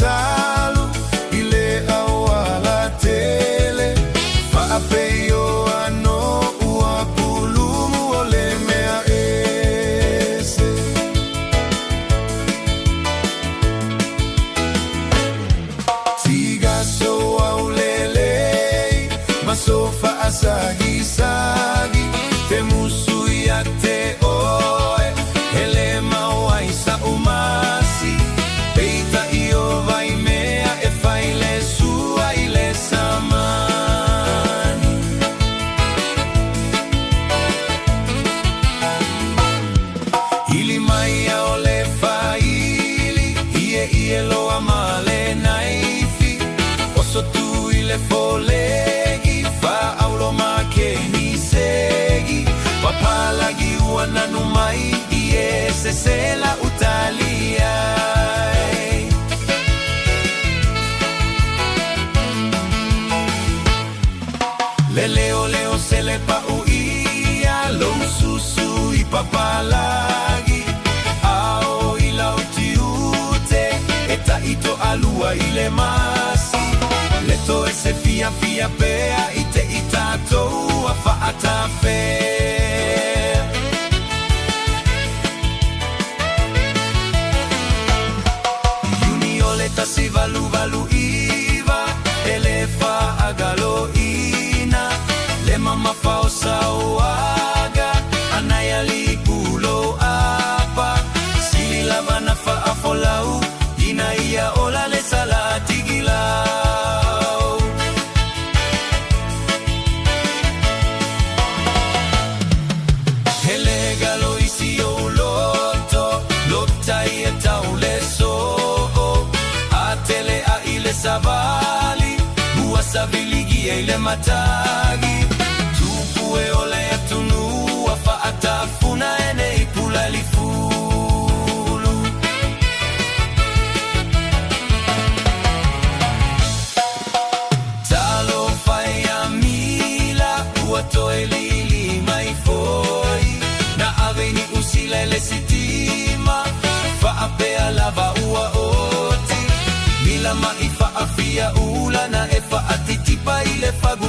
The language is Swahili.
salu ile awala tele fa apeyo ano uapulumu ole mea ese tiga so aulele masofa asagi sagi temusu yate oe elema waisa umasi peita iyo vaimea efaile sua ile samani ili maya ole faili iye loa male naifi oso tu ile folegi fa aulo makeni segi wapalagi wananumai sesela utalia leleo leo selepa uia lo susu ipapalagi ao ila utiute eta ito alua ile masi leto ese fia fia pea ite itato afa atafe si valu valu iva elefa agalo ina le mama fausa oaga anayali ulo apa sili lavana fa afolau ina ia ola le salati gilau hele galo isi oloto lotai etaule tele a ile savali bua sabiligi ile matagi tupue ole tunu afa atafuna ene ipula lifulu talo faya mila uato elili mai foi na aveni usilele sitima fa apea lava ua oti la maifa afia ula na efa atitipa ile fagu